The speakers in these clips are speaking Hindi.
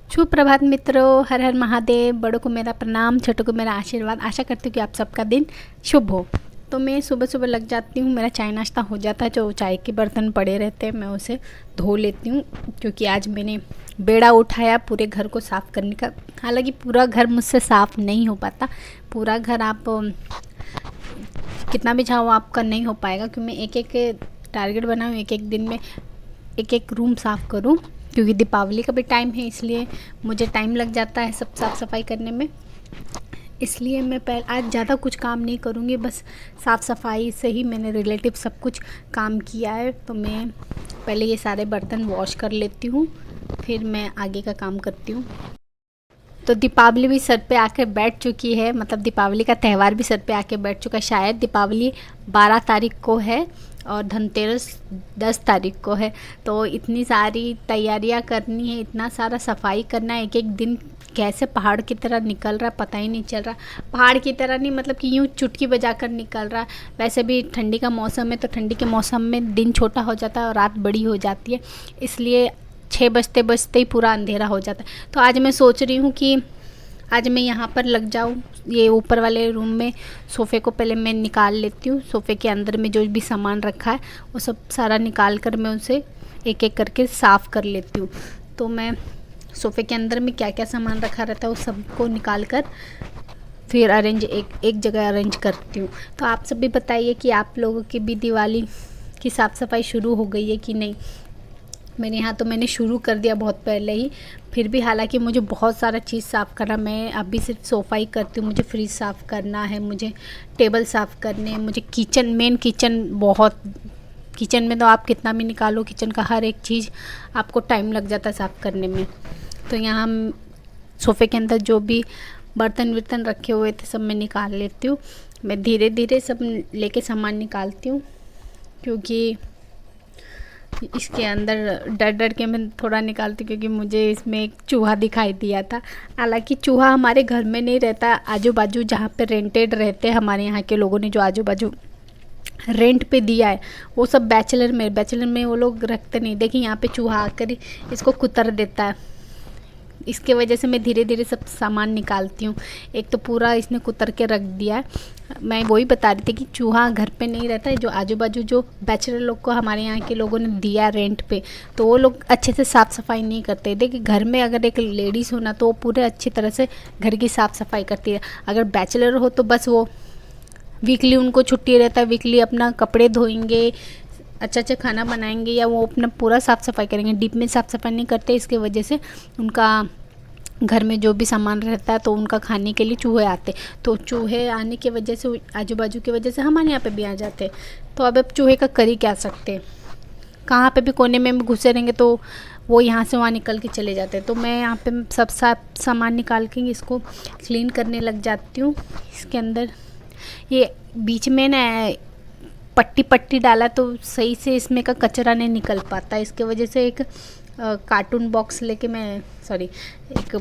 सुप्रभात मित्रों, हर हर महादेव। बड़ों को मेरा प्रणाम, छोटों को मेरा आशीर्वाद। आशा करती हूँ कि आप सबका दिन शुभ हो। तो मैं सुबह सुबह लग जाती हूँ, मेरा चाय नाश्ता हो जाता है। जो चाय के बर्तन पड़े रहते हैं मैं उसे धो लेती हूँ, क्योंकि आज मैंने बेड़ा उठाया पूरे घर को साफ़ करने का। हालांकि पूरा घर मुझसे साफ़ नहीं हो पाता। पूरा घर आप कितना भी चाहो आपका नहीं हो पाएगा, क्योंकि मैं एक एक टारगेट बनाऊँ, एक एक दिन में एक एक रूम साफ़ करूँ, क्योंकि दीपावली का भी टाइम है, इसलिए मुझे टाइम लग जाता है सब साफ़ सफाई करने में। इसलिए मैं आज ज़्यादा कुछ काम नहीं करूँगी, बस साफ़ सफाई से ही मैंने रिलेटिव सब कुछ काम किया है। तो मैं पहले ये सारे बर्तन वॉश कर लेती हूँ, फिर मैं आगे का काम करती हूँ। तो दीपावली भी सर पे आकर बैठ चुकी है, मतलब दीपावली का त्यौहार भी सर पे आके बैठ चुका है। शायद दीपावली 12 तारीख को है और धनतेरस 10 तारीख को है। तो इतनी सारी तैयारियां करनी है, इतना सारा सफाई करना है। एक एक दिन कैसे पहाड़ की तरह निकल रहा है पता ही नहीं चल रहा। पहाड़ की तरह नहीं, मतलब कि यूँ चुटकी बजाकर निकल रहा है। वैसे भी ठंडी का मौसम है, तो ठंडी के मौसम में दिन छोटा हो जाता है और रात बड़ी हो जाती है, इसलिए 6 बजते बजते ही पूरा अंधेरा हो जाता है। तो आज मैं सोच रही हूँ कि आज मैं यहाँ पर लग जाऊँ, ये ऊपर वाले रूम में सोफ़े को पहले मैं निकाल लेती हूँ। सोफ़े के अंदर में जो भी सामान रखा है वो सब सारा निकाल कर मैं उसे एक एक करके साफ़ कर लेती हूँ। तो मैं सोफ़े के अंदर में क्या क्या सामान रखा रहता है वो सबको निकाल कर फिर एक जगह अरेंज करती हूँ। तो आप सब भी बताइए कि आप लोगों की भी दिवाली की साफ़ सफाई शुरू हो गई है कि नहीं। मेरे यहाँ तो मैंने शुरू कर दिया बहुत पहले ही, फिर भी हालांकि मुझे बहुत सारा चीज़ साफ़ करना। मैं अभी सिर्फ सोफ़ा ही करती हूँ, मुझे फ्रिज साफ़ करना है, मुझे टेबल साफ़ करने हैं, मुझे किचन किचन में तो आप कितना भी निकालो, किचन का हर एक चीज़ आपको टाइम लग जाता है साफ़ करने में। तो यहाँ सोफ़े के अंदर जो भी बर्तन वर्तन रखे हुए थे सब मैं निकाल लेती हूँ। मैं धीरे धीरे सब लेके सामान निकालती हूँ, क्योंकि इसके अंदर डर डर के मैं थोड़ा निकालती हूँ, क्योंकि मुझे इसमें एक चूहा दिखाई दिया था। हालांकि चूहा हमारे घर में नहीं रहता, आजू बाजू जहाँ पे रेंटेड रहते हैं हमारे यहाँ के लोगों ने, जो आजू बाजू रेंट पे दिया है, वो सब बैचलर में वो लोग रखते नहीं। देखिए यहाँ पे चूहा आकर इसको कुतर देता है। इसके वजह से मैं धीरे धीरे सब सामान निकालती हूँ। एक तो पूरा इसने कुतर के रख दिया है। मैं वही बता रही थी कि चूहा घर पे नहीं रहता है, जो आजू बाजू जो बैचलर लोग को हमारे यहाँ के लोगों ने दिया रेंट पे, तो वो लोग अच्छे से साफ़ सफाई नहीं करते। देखिए घर में अगर एक लेडीज़ हो ना, तो वो पूरे अच्छी तरह से घर की साफ़ सफाई करती है। अगर बैचलर हो तो बस वो वीकली उनको छुट्टी रहता है, वीकली अपना कपड़े धोएंगे, अच्छा खाना बनाएंगे, या वो अपना पूरा साफ़ सफाई करेंगे। डीप में साफ़ सफाई नहीं करते, इसके वजह से उनका घर में जो भी सामान रहता है तो उनका खाने के लिए चूहे आते। तो चूहे आने की वजह से, आजू बाजू की वजह से हमारे यहाँ पे भी आ जाते। तो अब चूहे का कर ही क्या सकते, कहाँ पे भी कोने में घुसे रहेंगे तो वो यहाँ से वहाँ निकल के चले जाते हैं। तो मैं यहाँ पे सब सामान निकाल के इसको क्लीन करने लग जाती हूँ। इसके अंदर ये बीच में ना पट्टी डाला तो सही से इसमें का कचरा नहीं निकल पाता। इसके वजह से एक कार्टून बॉक्स लेके एक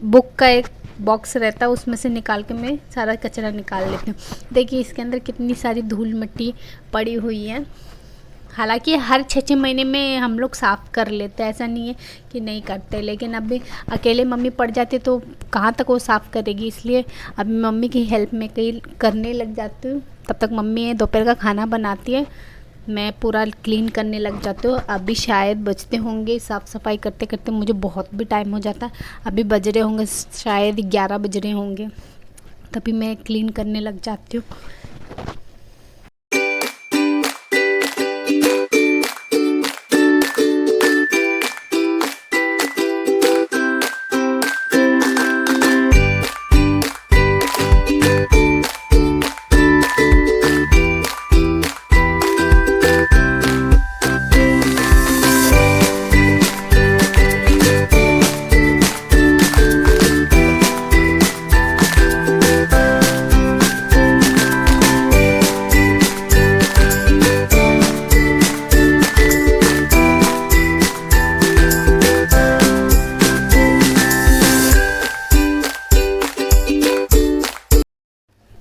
बुक का एक बॉक्स रहता है, उसमें से निकाल के मैं सारा कचरा निकाल लेती हूँ। देखिए इसके अंदर कितनी सारी धूल मिट्टी पड़ी हुई है। हालांकि हर 6-6 महीने में हम लोग साफ़ कर लेते हैं, ऐसा नहीं है कि नहीं करते, लेकिन अभी अकेले मम्मी पड़ जाती तो कहाँ तक वो साफ़ करेगी। इसलिए अब मम्मी की हेल्प में कहीं करने लग जाती हूँ। तब तक मम्मी दोपहर का खाना बनाती है, मैं पूरा क्लीन करने लग जाती हूँ। अभी शायद बजते होंगे, साफ़ सफाई करते करते मुझे बहुत भी टाइम हो जाता है। अभी बज रहे होंगे शायद 11 बज रहे होंगे, तभी मैं क्लीन करने लग जाती हूँ।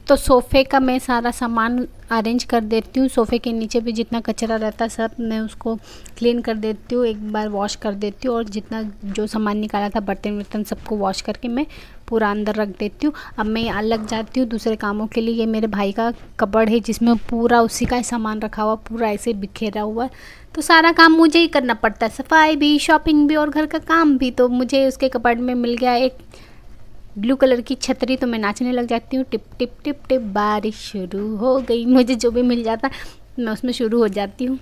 तो सोफ़े का मैं सारा सामान अरेंज कर देती हूँ। सोफ़े के नीचे भी जितना कचरा रहता है सब मैं उसको क्लीन कर देती हूँ, एक बार वॉश कर देती हूँ, और जितना जो सामान निकाला था बर्तन वर्तन सबको वॉश करके मैं पूरा अंदर रख देती हूँ। अब मैं यहाँ लग जाती हूँ दूसरे कामों के लिए। ये मेरे भाई का कबर्ड है जिसमें पूरा उसी का सामान रखा हुआ, पूरा ऐसे बिखेरा हुआ, तो सारा काम मुझे ही करना पड़ता है, सफाई भी, शॉपिंग भी और घर का काम भी। तो मुझे उसके कबर्ड में मिल गया एक ब्लू कलर की छतरी, तो मैं नाचने लग जाती हूँ, टिप टिप टिप टिप बारिश शुरू हो गई। मुझे जो भी मिल जाता मैं उसमें शुरू हो जाती हूँ।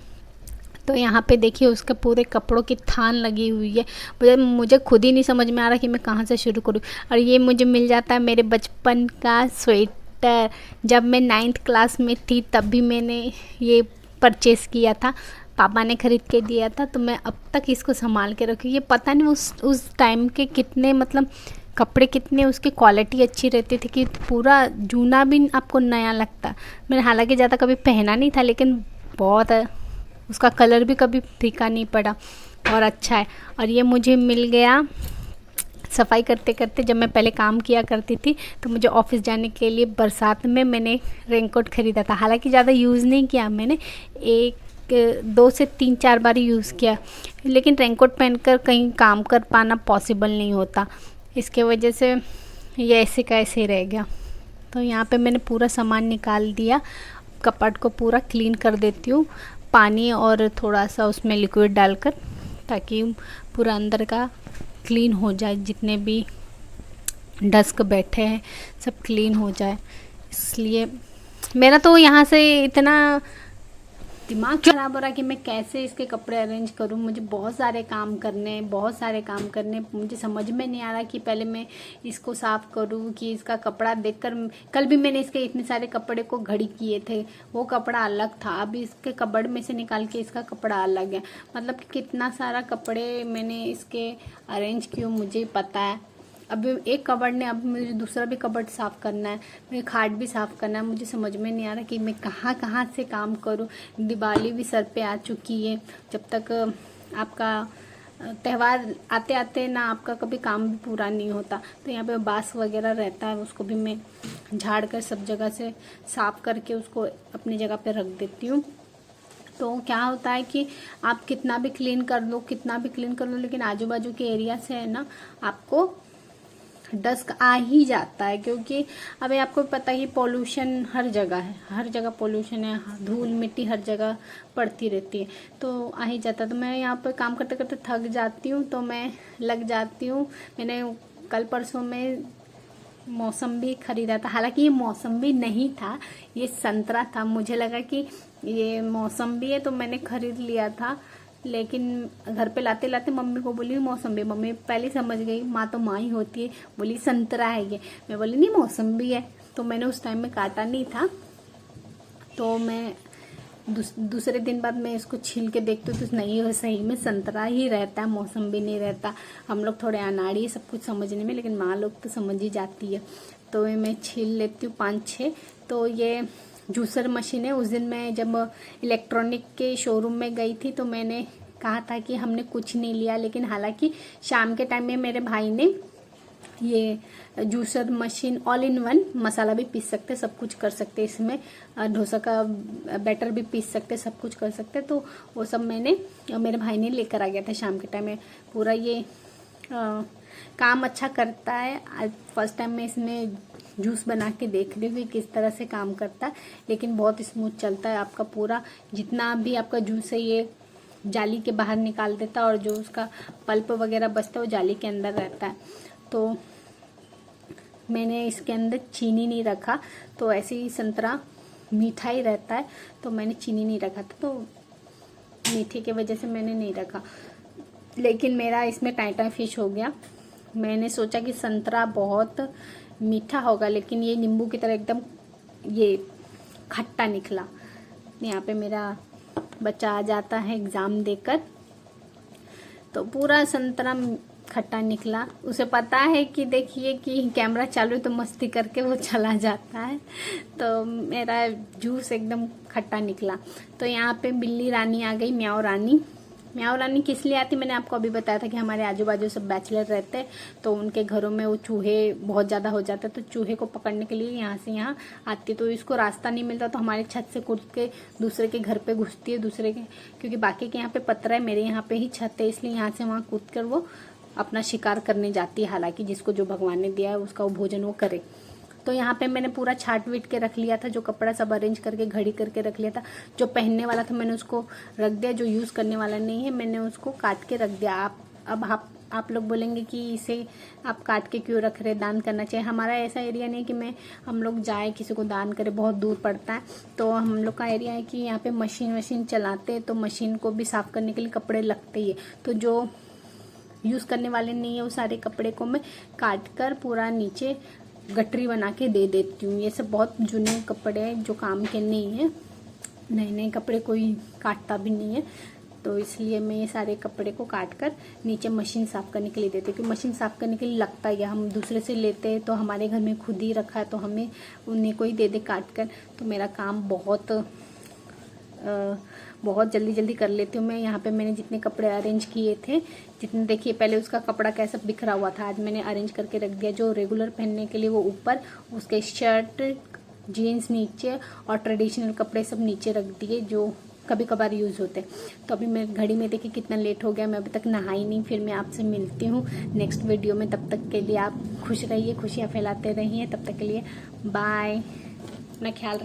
तो यहाँ पे देखिए उसके पूरे कपड़ों की थान लगी हुई है। मुझे खुद ही नहीं समझ में आ रहा कि मैं कहाँ से शुरू करूँ। और ये मुझे मिल जाता है मेरे बचपन का स्वेटर, जब मैं 9th क्लास में थी तब भी मैंने ये परचेज़ किया था, पापा ने ख़रीद के दिया था। तो मैं अब तक इसको संभाल के रखी। ये पता नहीं उस टाइम के कितने मतलब कपड़े कितने उसकी क्वालिटी अच्छी रहती थी कि पूरा जूना भी आपको नया लगता। मैंने हालांकि ज़्यादा कभी पहना नहीं था, लेकिन बहुत उसका कलर भी कभी फीका नहीं पड़ा और अच्छा है। और ये मुझे मिल गया सफाई करते करते। जब मैं पहले काम किया करती थी तो मुझे ऑफ़िस जाने के लिए बरसात में मैंने रेनकोट ख़रीदा था। हालांकि ज़्यादा यूज़ नहीं किया मैंने, 2 से 3-4 बार यूज़ किया, लेकिन रेनकोट पहनकर कहीं काम कर पाना पॉसिबल नहीं होता, इसके वजह से ये ऐसे का ऐसे रह गया। तो यहाँ पे मैंने पूरा सामान निकाल दिया। कपबोर्ड को पूरा क्लीन कर देती हूँ पानी और थोड़ा सा उसमें लिक्विड डालकर, ताकि पूरा अंदर का क्लीन हो जाए, जितने भी डस्ट बैठे हैं सब क्लीन हो जाए। इसलिए मेरा तो यहाँ से इतना दिमाग ख़राब हो रहा है कि मैं कैसे इसके कपड़े अरेंज करूँ। मुझे बहुत सारे काम करने, मुझे समझ में नहीं आ रहा कि पहले मैं इसको साफ़ करूँ कि इसका कपड़ा देखकर। कल भी मैंने इसके इतने सारे कपड़े को घड़ी किए थे, वो कपड़ा अलग था, अभी इसके कपबोर्ड में से निकाल के इसका कपड़ा अलग है। मतलब कि कितना सारा कपड़े मैंने इसके अरेंज किए मुझे पता है। अब एक कबर्ड ने, अब मुझे दूसरा भी कबर्ड साफ़ करना है, मुझे खाट भी साफ़ करना है। मुझे समझ में नहीं आ रहा कि मैं कहाँ कहाँ से काम करूँ। दिवाली भी सर पे आ चुकी है। जब तक आपका त्यौहार आते आते ना आपका कभी काम भी पूरा नहीं होता। तो यहाँ पे बांस वगैरह रहता है, उसको भी मैं झाड़ कर सब जगह से साफ़ करके उसको अपनी जगह पे रख देती हूँ। तो क्या होता है कि आप कितना भी क्लीन कर लो, लेकिन आजू बाजू के एरिया से है ना आपको डस्ट आ ही जाता है, क्योंकि अभी आपको पता ही पॉल्यूशन हर जगह है, हर जगह पॉल्यूशन है, धूल मिट्टी हर जगह पड़ती रहती है, तो आ ही जाता है। तो मैं यहाँ पर काम करते करते थक जाती हूँ, तो मैं लग जाती हूँ। मैंने कल परसों में मौसम्बी खरीदा था, हालांकि ये मौसम्बी नहीं था, ये संतरा था। मुझे लगा कि ये मौसम्बी है तो मैंने खरीद लिया था, लेकिन घर पे लाते लाते मम्मी को बोली मौसम्बी। मम्मी पहले समझ गई, माँ तो माँ ही होती है, बोली संतरा है ये। मैं बोली नहीं मौसम्बी है। तो मैंने उस टाइम में काटा नहीं था, तो मैं दूसरे दिन बाद मैं इसको छील के देखती हूँ तो नहीं, सही में संतरा ही रहता है, मौसम्बी नहीं रहता। हम लोग थोड़े अनाड़ी सब कुछ समझने में, लेकिन माँ लोग तो समझ ही जाती है। तो मैं छील लेती हूँ 5-6। तो ये जूसर मशीन है। उस दिन मैं जब इलेक्ट्रॉनिक के शोरूम में गई थी तो मैंने कहा था कि हमने कुछ नहीं लिया, लेकिन हालांकि शाम के टाइम में मेरे भाई ने ये juicer machine all in one, मसाला भी पीस सकते, सब कुछ कर सकते, इसमें डोसा का बैटर भी पीस सकते, सब कुछ कर सकते। तो वो सब मैंने, मेरे भाई ने लेकर आ गया था शाम के टाइम में। पूरा ये काम अच्छा करता है। आज फर्स्ट टाइम मैं इसमें जूस बना के देख रही हूँ किस तरह से काम करता है, लेकिन बहुत स्मूथ चलता है। आपका पूरा जितना भी आपका जूस है ये जाली के बाहर निकाल देता है, और जो उसका पल्प वगैरह बचता है वो जाली के अंदर रहता है। तो मैंने इसके अंदर चीनी नहीं रखा, तो ऐसे ही संतरा मीठा ही रहता है, तो मैंने चीनी नहीं रखा था, तो मीठे की वजह से मैंने नहीं रखा। लेकिन मेरा इसमें टाइटा फिश हो गया। मैंने सोचा कि संतरा बहुत मीठा होगा, लेकिन ये नींबू की तरह एकदम ये खट्टा निकला। यहाँ पे मेरा बच्चा आ जाता है एग्ज़ाम देकर, तो पूरा संतरा खट्टा निकला। उसे पता है कि देखिए कि कैमरा चालू है तो मस्ती करके वो चला जाता है। तो मेरा जूस एकदम खट्टा निकला। तो यहाँ पे बिल्ली रानी आ गई, म्याओ रानी। म्याऊ रानी किस लिए आती, मैंने आपको अभी बताया था कि हमारे आजू बाजू सब बैचलर रहते हैं, तो उनके घरों में वो चूहे बहुत ज़्यादा हो जाते हैं, तो चूहे को पकड़ने के लिए यहाँ से यहाँ आती है। तो इसको रास्ता नहीं मिलता तो हमारे छत से कूद के दूसरे के घर पे घुसती है, दूसरे के, क्योंकि बाकी के यहाँ पे पत्थर है, मेरे यहाँ पे ही छत है, इसलिए यहाँ से वहाँ कूद कर वो अपना शिकार करने जाती है। हालांकि जिसको जो भगवान ने दिया है उसका वो भोजन वो करे। तो यहाँ पे मैंने पूरा छाट वीट के रख लिया था, जो कपड़ा सब अरेंज करके घड़ी करके रख लिया था। जो पहनने वाला था मैंने उसको रख दिया, जो यूज़ करने वाला नहीं है मैंने उसको काट के रख दिया। आप लोग बोलेंगे कि इसे आप काट के क्यों रख रहे, दान करना चाहिए। हमारा ऐसा एरिया नहीं कि हम लोग जाए किसी को दान करें, बहुत दूर पड़ता है। तो हम लोग का एरिया है कि यहाँ पे मशीन चलाते हैं, तो मशीन को भी साफ़ करने के लिए कपड़े लगते ही है। तो जो यूज़ करने वाले नहीं है उस सारे कपड़े को मैं काट कर पूरा नीचे गठरी बना के दे देती हूँ। ये सब बहुत जूने कपड़े हैं जो काम के नहीं है, नए नए कपड़े कोई काटता भी नहीं है, तो इसलिए मैं ये सारे कपड़े को काट कर नीचे मशीन साफ़ करने के लिए देती हूँ। क्योंकि मशीन साफ़ करने के लिए लगता है, हम दूसरे से लेते हैं तो हमारे घर में खुद ही रखा है, तो हमें उन्हें को ही दे काट कर, तो मेरा काम बहुत जल्दी कर लेती हूँ मैं। यहाँ पे मैंने जितने कपड़े अरेंज किए थे, जितने देखिए पहले उसका कपड़ा कैसा बिखरा हुआ था, आज मैंने अरेंज करके रख दिया। जो रेगुलर पहनने के लिए वो ऊपर, उसके शर्ट जीन्स नीचे और ट्रेडिशनल कपड़े सब नीचे रख दिए जो कभी कभार यूज़ होते हैं। तो अभी मैं घड़ी में देखिए कितना लेट हो गया, मैं अभी तक नहाई नहीं। फिर मैं आपसे मिलती हूँ नेक्स्ट वीडियो में, तब तक के लिए आप खुश रहिए, खुशियाँ फैलाते रहिए। तब तक के लिए बाय, अपना ख्याल रखिए।